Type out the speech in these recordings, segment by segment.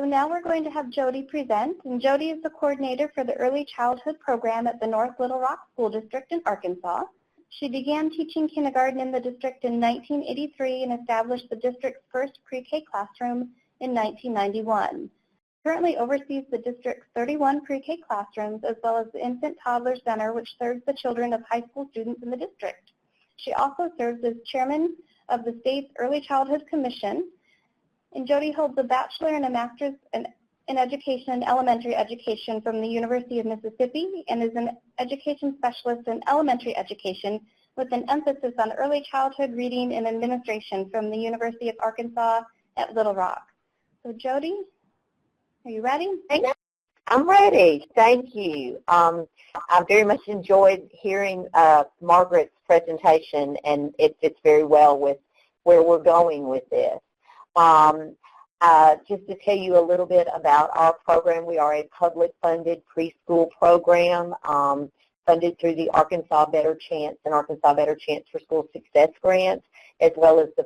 So now we're going to have Jody present, and Jody is the coordinator for the Early Childhood Program at the North Little Rock School District in Arkansas. She began teaching kindergarten in the district in 1983 and established the district's first pre-K classroom in 1991. Currently oversees the district's 31 pre-K classrooms as well as the Infant Toddler Center, which serves the children of high school students in the district. She also serves as chairman of the state's Early Childhood Commission. And Jody holds a bachelor and a master's in education and elementary education from the University of Mississippi and is an education specialist in elementary education with an emphasis on early childhood reading and administration from the University of Arkansas at Little Rock. So Jody, are you ready? I'm ready. Thank you. I very much enjoyed hearing Margaret's presentation, and it fits very well with where we're going with this. Just to tell you a little bit about our program, we are a public-funded preschool program funded through the Arkansas Better Chance and Arkansas Better Chance for School Success grants, as well as the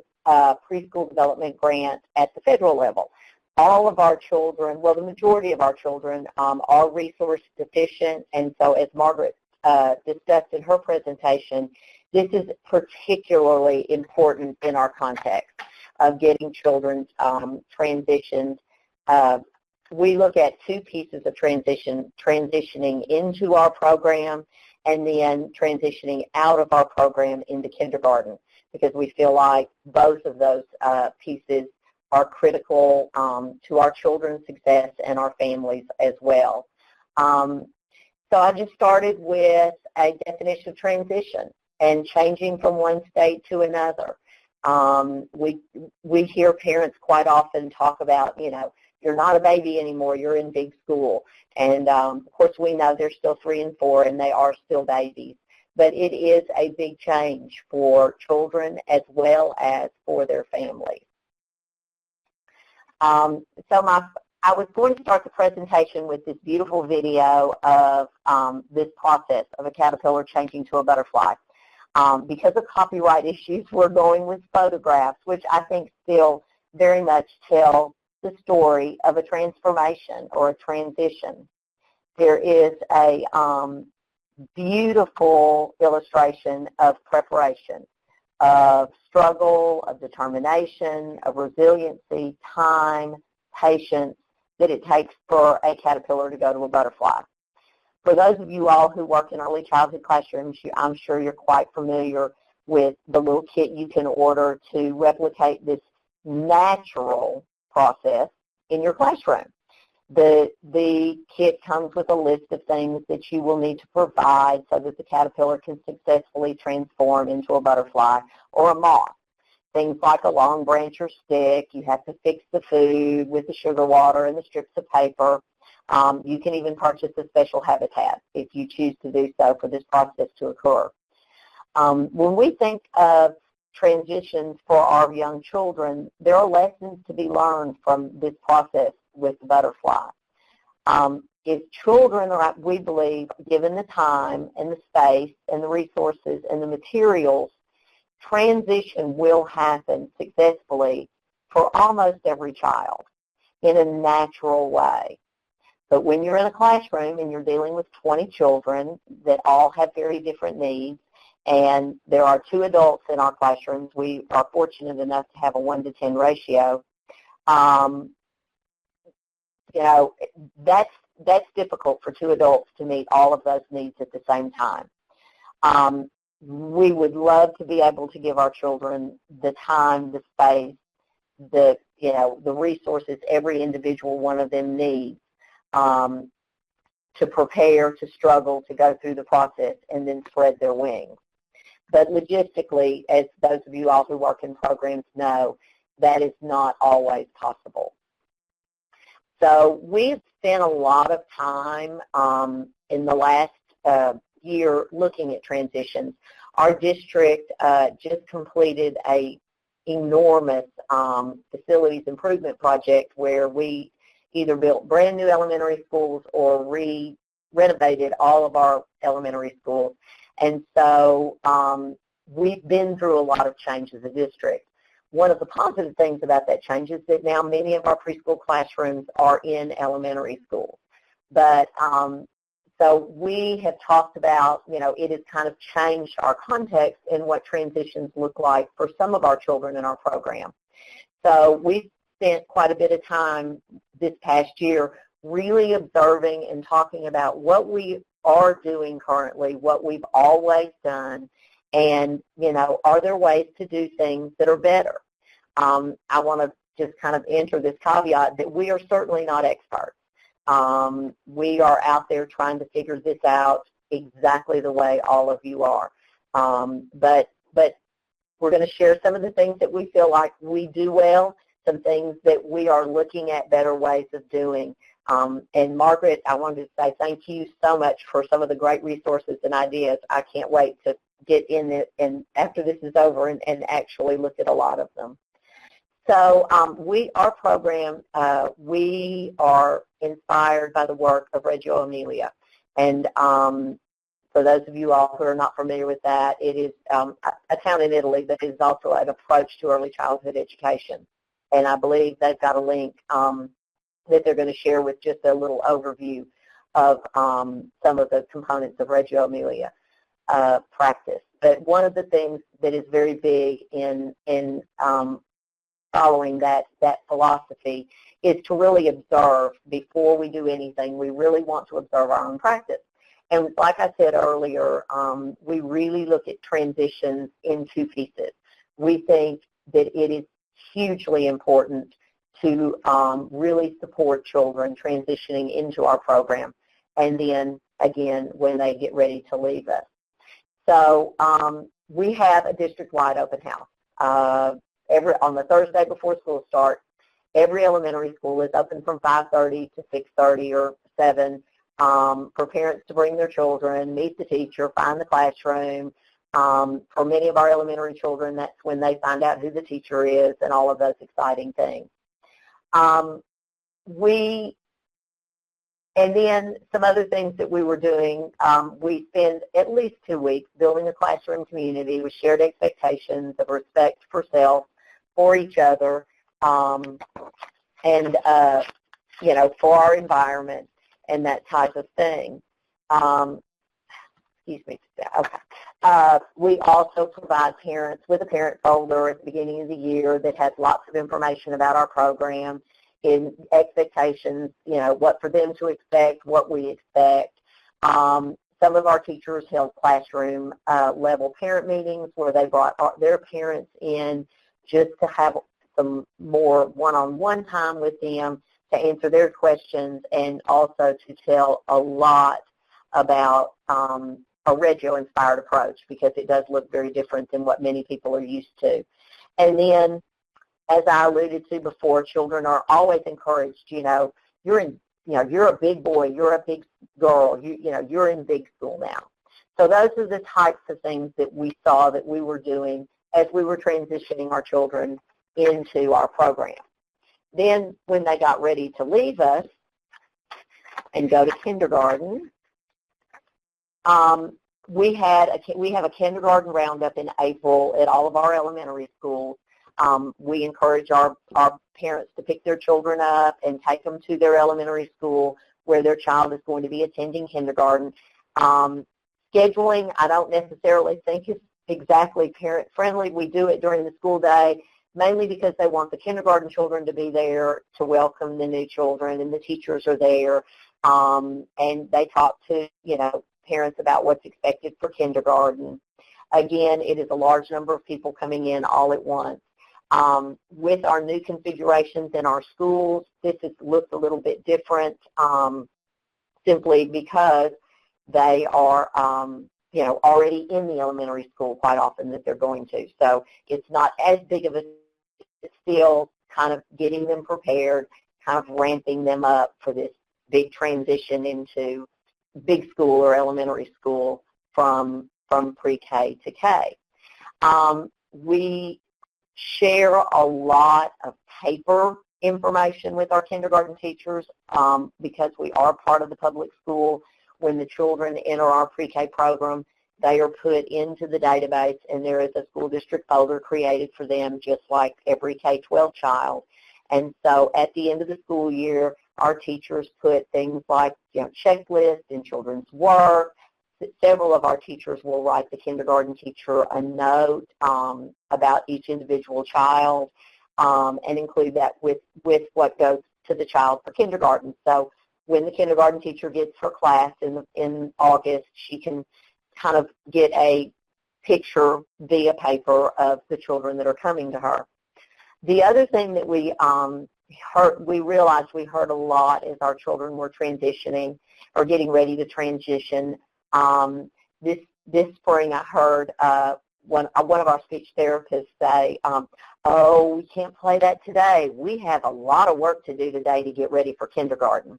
preschool development grant at the federal level. All of our children, well, the majority of our children are resource deficient, and so as Margaret discussed in her presentation, this is particularly important in our context of getting children transitioned. We look at two pieces of transitioning into our program and then transitioning out of our program into kindergarten, because we feel like both of those pieces are critical to our children's success and our families as well. So I just started with a definition of transition and changing from one state to another. We hear parents quite often talk about, you know, you're not a baby anymore, you're in big school. And of course we know they're still 3 and 4 and they are still babies. But it is a big change for children as well as for their families. I was going to start the presentation with this beautiful video of this process of a caterpillar changing to a butterfly. Because of copyright issues, we're going with photographs, which I think still very much tell the story of a transformation or a transition. There is a beautiful illustration of preparation, of struggle, of determination, of resiliency, time, patience that it takes for a caterpillar to go to a butterfly. For those of you all who work in early childhood classrooms, I'm sure you're quite familiar with the little kit you can order to replicate this natural process in your classroom. The kit comes with a list of things that you will need to provide so that the caterpillar can successfully transform into a butterfly or a moth. Things like a long branch or stick, you have to fix the food with the sugar water and the strips of paper. You can even purchase a special habitat if you choose to do so for this process to occur. When we think of transitions for our young children, there are lessons to be learned from this process with the butterfly. If children are, we believe, given the time and the space and the resources and the materials, transition will happen successfully for almost every child in a natural way. But when you're in a classroom and you're dealing with 20 children that all have very different needs, and there are 2 adults in our classrooms, we are fortunate enough to have a 1-to-10 ratio, you know, that's difficult for 2 adults to meet all of those needs at the same time. We would love to be able to give our children the time, the space, the resources every individual one of them needs to prepare, to struggle, to go through the process, and then spread their wings. But logistically, as those of you all who work in programs know, that is not always possible. So we've spent a lot of time in the last year looking at transitions. Our district just completed a enormous facilities improvement project where we either built brand new elementary schools or renovated all of our elementary schools. And so we've been through a lot of change as a district. one of the positive things about that change is that now many of our preschool classrooms are in elementary schools. But so we have talked about, it has kind of changed our context in what transitions look like for some of our children in our program. So we spent quite a bit of time this past year really observing and talking about what we are doing currently, what we've always done, and, are there ways to do things that are better? I want to just kind of enter this caveat that we are certainly not experts. We are out there trying to figure this out exactly the way all of you are. But we're going to share some of the things that we feel like we do well, some things that we are looking at better ways of doing. And Margaret, I wanted to say thank you so much for some of the great resources and ideas. I can't wait to get in it and after this is over and actually look at a lot of them. So our program, we are inspired by the work of Reggio Emilia. And for those of you all who are not familiar with that, it is a town in Italy that is also an approach to early childhood education. And I believe they've got a link that they're going to share with just a little overview of some of the components of Reggio Emilia practice. But one of the things that is very big in following that philosophy is to really observe before we do anything. We really want to observe our own practice. And like I said earlier, we really look at transitions in two pieces. We think that it is hugely important to really support children transitioning into our program, and then, again, when they get ready to leave us. So we have a district-wide open house. On the Thursday before school starts, every elementary school is open from 5:30 to 6:30 or 7 for parents to bring their children, meet the teacher, find the classroom. For many of our elementary children, that's when they find out who the teacher is and all of those exciting things. And then some other things that we were doing, we spend at least 2 weeks building a classroom community with shared expectations of respect for self, for each other, and, for our environment and that type of thing. Excuse me. Okay. We also provide parents with a parent folder at the beginning of the year that has lots of information about our program, in expectations, what for them to expect, what we expect. Some of our teachers held classroom level parent meetings where they brought their parents in just to have some more one-on-one time with them to answer their questions, and also to tell a lot about a Reggio-inspired approach, because it does look very different than what many people are used to. And then, as I alluded to before, children are always encouraged, you're a big boy, you're a big girl, you're in big school now. So those are the types of things that we saw that we were doing as we were transitioning our children into our program. Then when they got ready to leave us and go to kindergarten, we have a kindergarten roundup in April at all of our elementary schools. We encourage our parents to pick their children up and take them to their elementary school where their child is going to be attending kindergarten. Scheduling, I don't necessarily think is exactly parent-friendly. We do it during the school day, mainly because they want the kindergarten children to be there to welcome the new children, and the teachers are there, and they talk to, parents about what's expected for kindergarten. Again, it is a large number of people coming in all at once. With our new configurations in our schools, this has looked a little bit different, simply because they are, already in the elementary school quite often that they're going to. So it's not as big of a, it's still kind of getting them prepared, kind of ramping them up for this big transition into big school or elementary school from pre-K to K. We share a lot of paper information with our kindergarten teachers because we are part of the public school. When the children enter our pre-K program, they are put into the database, and there is a school district folder created for them, just like every K-12 child. And so at the end of the school year, our teachers put things like, checklists and children's work. Several of our teachers will write the kindergarten teacher a note about each individual child and include that with what goes to the child for kindergarten. So when the kindergarten teacher gets her class in August, she can kind of get a picture via paper of the children that are coming to her. The other thing that we realized we heard a lot as our children were transitioning or getting ready to transition. This spring I heard one of our speech therapists say, oh, we can't play that today. We have a lot of work to do today to get ready for kindergarten.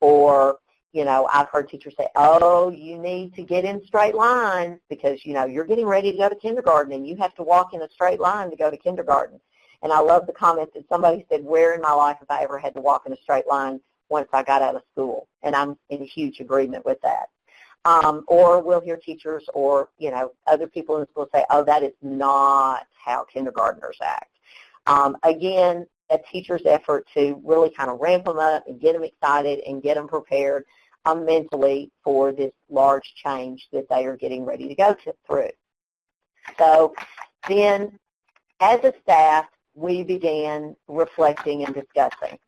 Or, I've heard teachers say, oh, you need to get in straight lines because, you're getting ready to go to kindergarten and you have to walk in a straight line to go to kindergarten. And I love the comment that somebody said, where in my life have I ever had to walk in a straight line once I got out of school? And I'm in huge agreement with that. Or we'll hear teachers or, other people in the school say, oh, that is not how kindergartners act. Again, a teacher's effort to really kind of ramp them up and get them excited and get them prepared mentally for this large change that they are getting ready to go through. So then, as a staff, we began reflecting and discussing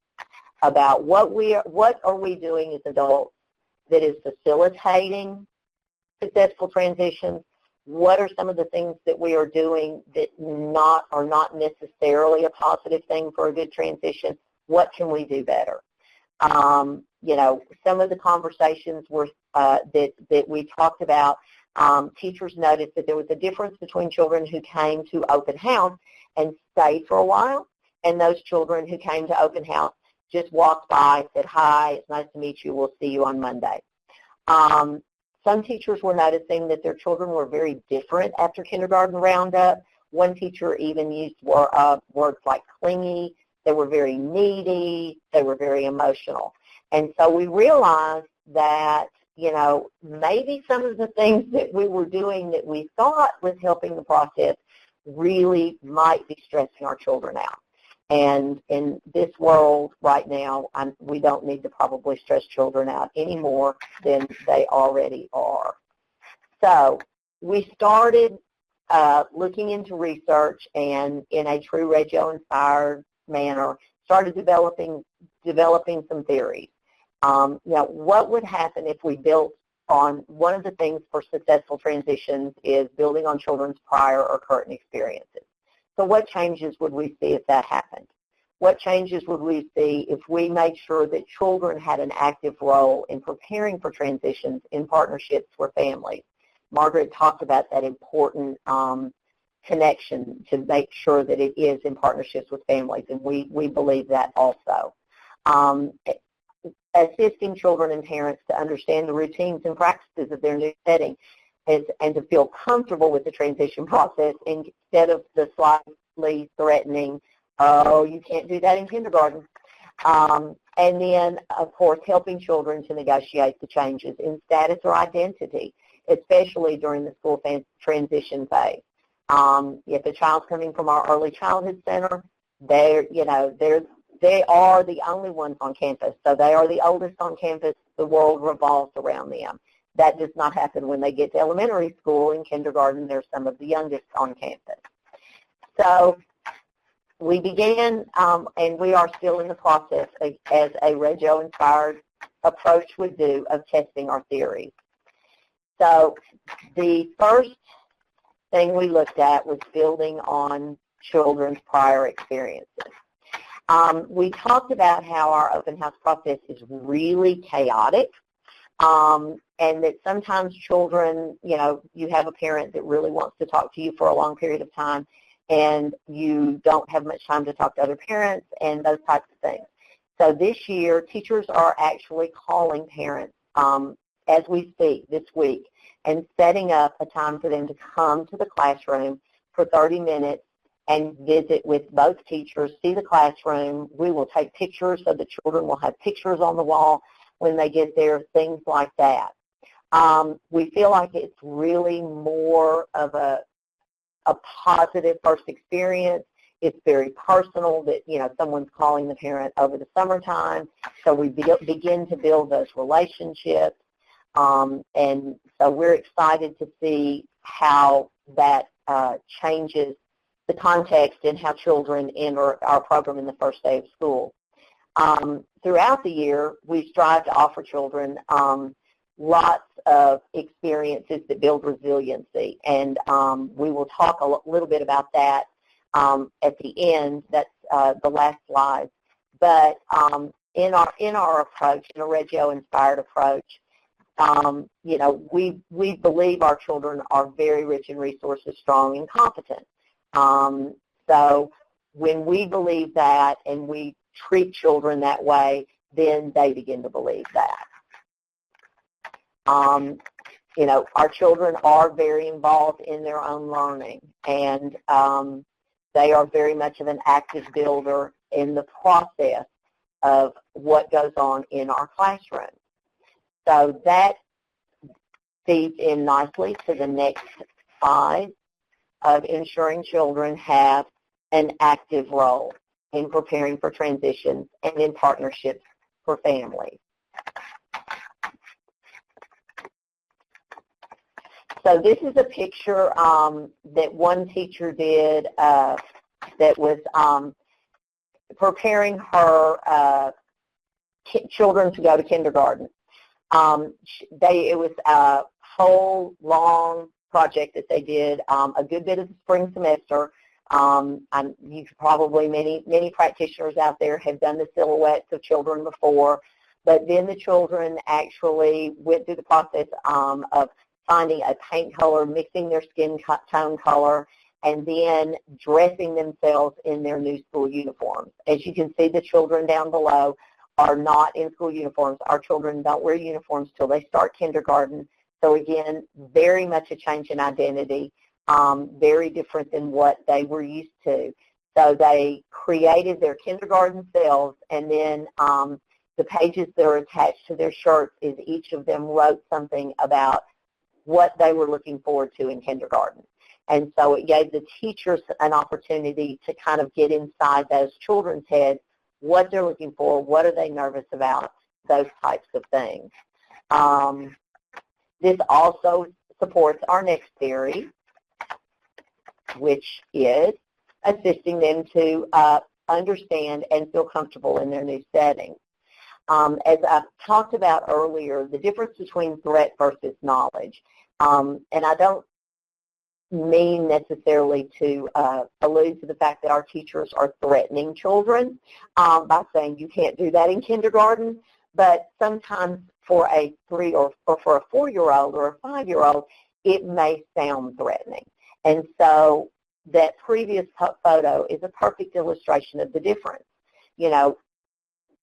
about what are we doing as adults that is facilitating successful transitions. What are some of the things that we are doing that are not necessarily a positive thing for a good transition? What can we do better? Some of the conversations were that we talked about, teachers noticed that there was a difference between children who came to open house and stayed for a while, and those children who came to open house just walked by, said, hi, it's nice to meet you, we'll see you on Monday. Some teachers were noticing that their children were very different after kindergarten Roundup. One teacher even used words like clingy. They were very needy. They were very emotional. And so we realized that, maybe some of the things that we were doing that we thought was helping the process really might be stressing our children out. And in this world right now, we don't need to probably stress children out any more than they already are. So we started looking into research and in a true Reggio-inspired manner, started developing some theories. What would happen if we built on one of the things for successful transitions is building on children's prior or current experiences. So what changes would we see if that happened? What changes would we see if we made sure that children had an active role in preparing for transitions in partnerships with families? Margaret talked about that important connection to make sure that it is in partnerships with families, and we believe that also. Assisting children and parents to understand the routines and practices of their new setting and to feel comfortable with the transition process instead of the slightly threatening, oh, you can't do that in kindergarten. And then, of course, helping children to negotiate the changes in status or identity, especially during the school transition phase. If a child's coming from our early childhood center, they are the only ones on campus. So they are the oldest on campus. The world revolves around them. That does not happen when they get to elementary school. In kindergarten, they're some of the youngest on campus. So we began, and we are still in the process, as a Reggio-inspired approach would do, of testing our theories. So the first thing we looked at was building on children's prior experiences. We talked about how our open house process is really chaotic, and that sometimes children, you have a parent that really wants to talk to you for a long period of time, and you don't have much time to talk to other parents and those types of things. So this year, teachers are actually calling parents as we speak this week and setting up a time for them to come to the classroom for 30 minutes and visit with both teachers, see the classroom. We will take pictures so the children will have pictures on the wall when they get there, things like that. We feel like it's really more of a positive first experience. It's very personal that, someone's calling the parent over the summertime. So we begin to build those relationships. And so we're excited to see how that changes the context and how children enter our program in the first day of school. Throughout the year, we strive to offer children lots of experiences that build resiliency, and we will talk a little bit about that at the end. That's the last slide. But in our approach, in a Reggio-inspired approach, we believe our children are very rich in resources, strong, and competent. So when we believe that and we treat children that way, then they begin to believe that. Our children are very involved in their own learning, and they are very much of an active builder in the process of what goes on in our classroom. So that feeds in nicely to the next slide of ensuring children have an active role in preparing for transitions and in partnerships for families. So this is a picture that one teacher did that was preparing her children to go to kindergarten. It was a whole long project that they did a good bit of the spring semester. You probably, many practitioners out there have done the silhouettes of children before, but then the children actually went through the process of finding a paint color, mixing their skin tone color, and then dressing themselves in their new school uniforms. As you can see, the children down below are not in school uniforms. Our children don't wear uniforms till they start kindergarten. So again, very much a change in identity, very different than what they were used to. So they created their kindergarten selves, and then the pages that are attached to their shirts is each of them wrote something about what they were looking forward to in kindergarten. And so it gave the teachers an opportunity to kind of get inside those children's heads, what they're looking for, what are they nervous about, those types of things. This also supports our next theory, which is assisting them to understand and feel comfortable in their new setting. As I talked about earlier, the difference between threat versus knowledge, and I don't mean necessarily to allude to the fact that our teachers are threatening children by saying you can't do that in kindergarten, but sometimes for a 3 or for a 4-year-old or a 5-year-old, it may sound threatening. And so that previous photo is a perfect illustration of the difference.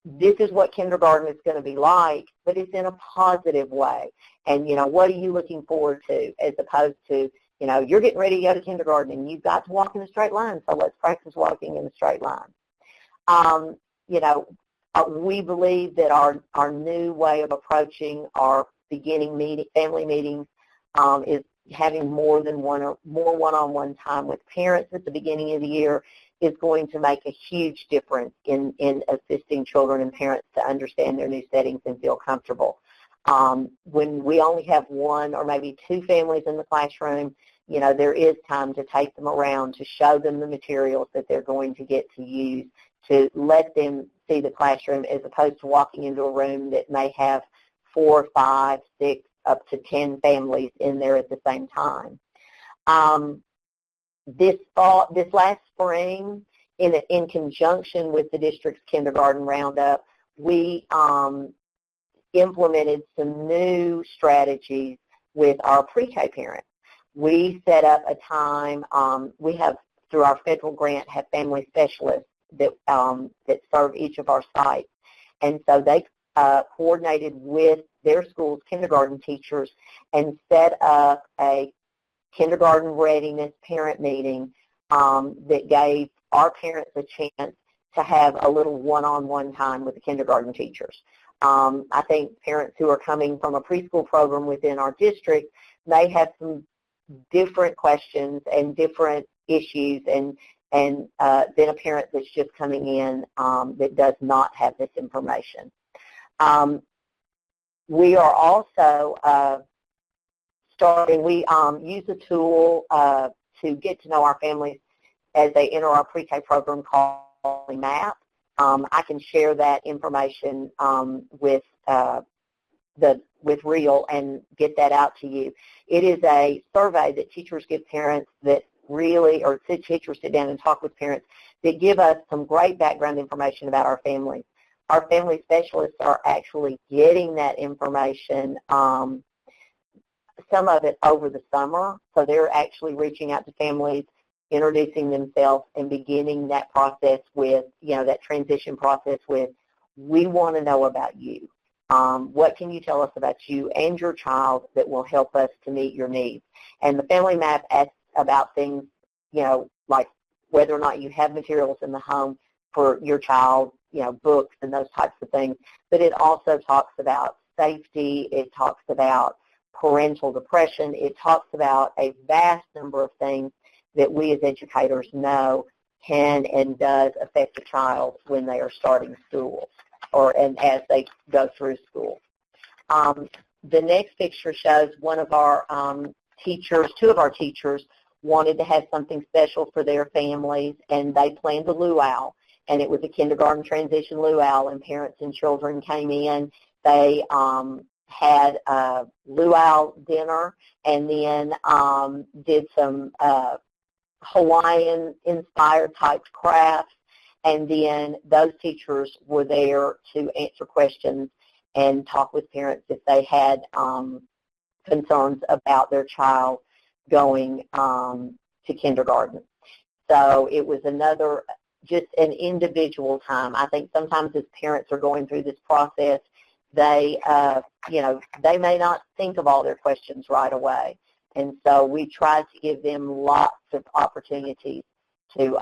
This is what kindergarten is going to be like, but it's in a positive way. And, what are you looking forward to, as opposed to, you're getting ready to go to kindergarten and you've got to walk in a straight line, so let's practice walking in a straight line. We believe that our new way of approaching our beginning family meetings is having more one-on-one time with parents at the beginning of the year is going to make a huge difference in assisting children and parents to understand their new settings and feel comfortable. When we only have 1 or maybe 2 families in the classroom, there is time to take them around, to show them the materials that they're going to get to use, to let them see the classroom, as opposed to walking into a room that may have 4, 5, 6, up to 10 families in there at the same time. This last spring, in conjunction with the district's kindergarten roundup, we implemented some new strategies with our pre-K parents. We set up a time, we have, through our federal grant, have family specialists that serve each of our sites. And so they coordinated with their school's kindergarten teachers and set up a kindergarten readiness parent meeting that gave our parents a chance to have a little one-on-one time with the kindergarten teachers. I think parents who are coming from a preschool program within our district may have some different questions and different issues and then a parent that's just coming in that does not have this information. We are also starting, we use a tool to get to know our families as they enter our pre-K program called MAP. I can share that information with REL and get that out to you. It is a survey that teachers give parents that really, or teachers sit down and talk with parents that give us some great background information about our families. Our family specialists are actually getting that information, some of it over the summer, so they're actually reaching out to families, introducing themselves, and beginning that process with, that transition process with, we want to know about you. What can you tell us about you and your child that will help us to meet your needs? And the Family Map asks about things, like whether or not you have materials in the home for your child, books and those types of things. But it also talks about safety. It talks about parental depression. It talks about a vast number of things that we as educators know can and does affect a child when they are starting school and as they go through school. The next picture shows one of our teachers, two of our teachers wanted to have something special for their families, and they planned a luau, and it was a kindergarten transition luau, and parents and children came in. They had a luau dinner and then did some Hawaiian-inspired type crafts, and then those teachers were there to answer questions and talk with parents if they had concerns about their child going to kindergarten. So it was another, just an individual time. I think sometimes as parents are going through this process, they, they may not think of all their questions right away. And so we try to give them lots of opportunities to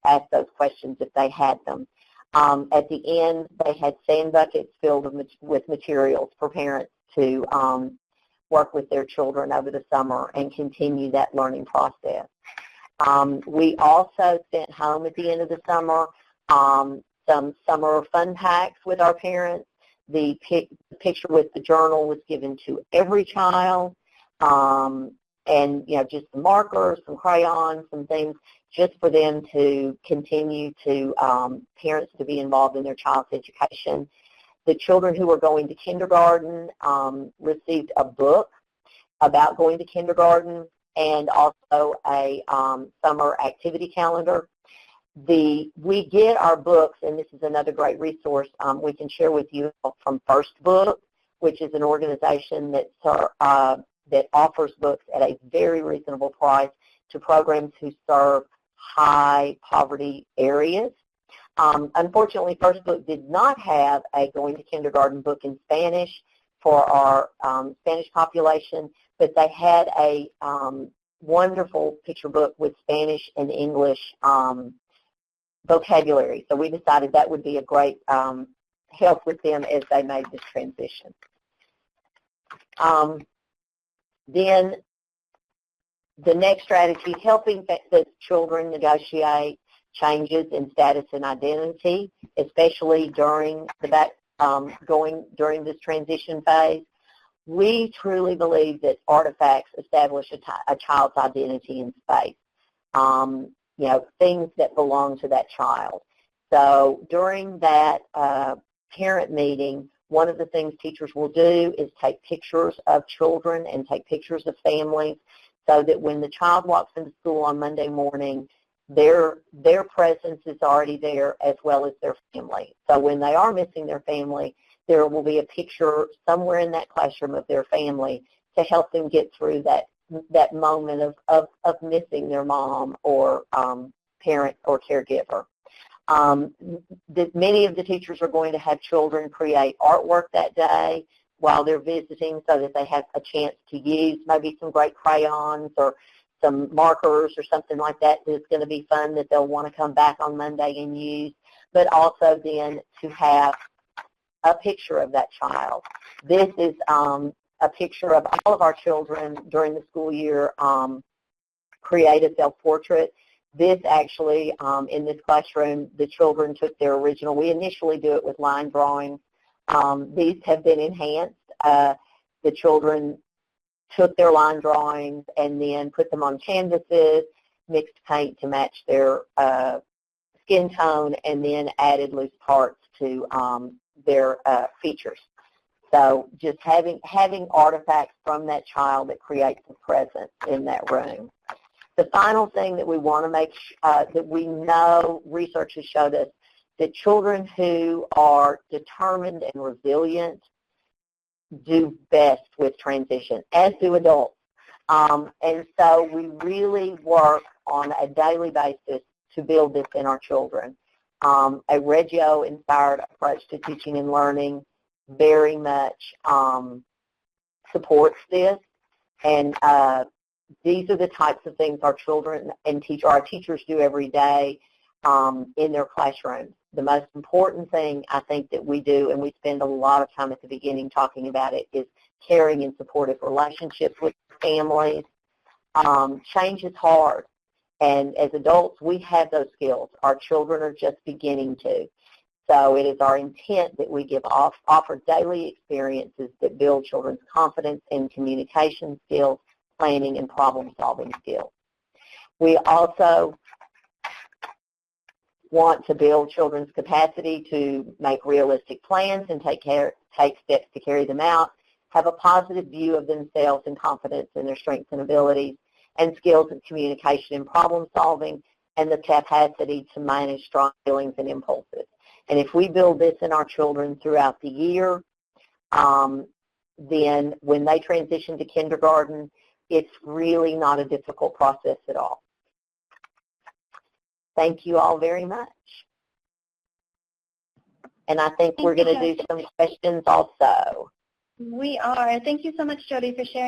ask those questions if they had them. At the end, they had sand buckets filled with materials for parents to work with their children over the summer and continue that learning process. We also sent home at the end of the summer some summer fun packs with our parents. The picture with the journal was given to every child. And, just some markers, some crayons, some things just for them to continue to, parents to be involved in their child's education. The children who were going to kindergarten received a book about going to kindergarten and also a summer activity calendar. We get our books, and this is another great resource we can share with you from First Book, which is an organization that offers books at a very reasonable price to programs who serve high poverty areas. Unfortunately, First Book did not have a going to kindergarten book in Spanish for our Spanish population, but they had a wonderful picture book with Spanish and English vocabulary. So we decided that would be a great help with them as they made this transition. Then the next strategy, helping the children negotiate changes in status and identity, especially during during this transition phase. We truly believe that artifacts establish a child's identity in space, things that belong to that child. So during that parent meeting, one of the things teachers will do is take pictures of children and take pictures of families so that when the child walks into school on Monday morning, their presence is already there as well as their family. So when they are missing their family, there will be a picture somewhere in that classroom of their family to help them get through that moment of missing their mom or parent or caregiver. Many of the teachers are going to have children create artwork that day while they're visiting so that they have a chance to use maybe some great crayons or some markers or something like that that's going to be fun that they'll want to come back on Monday and use. but also then to have a picture of that child. This is a picture of all of our children during the school year create a self-portrait. This actually, in this classroom, the children took their original. We initially do it with line drawings. These have been enhanced. The children took their line drawings and then put them on canvases, mixed paint to match their skin tone, and then added loose parts to their features. So just having artifacts from that child that creates a presence in that room. The final thing that we want to make, that we know research has showed us, that children who are determined and resilient do best with transition, as do adults. And so we really work on a daily basis to build this in our children. A Reggio-inspired approach to teaching and learning very much supports this, and these are the types of things our children and our teachers do every day in their classrooms. The most important thing I think that we do, and we spend a lot of time at the beginning talking about it, is caring and supportive relationships with families. Change is hard, and as adults, we have those skills. Our children are just beginning to. So it is our intent that we offer daily experiences that build children's confidence and communication skills, planning, and problem-solving skills. We also want to build children's capacity to make realistic plans and take steps to carry them out, have a positive view of themselves and confidence in their strengths and abilities, and skills of communication and problem-solving, and the capacity to manage strong feelings and impulses. And if we build this in our children throughout the year, then when they transition to kindergarten, it's really not a difficult process at all. Thank you all very much. And I think we're going to do some questions also. We are. Thank you so much, Jody, for sharing.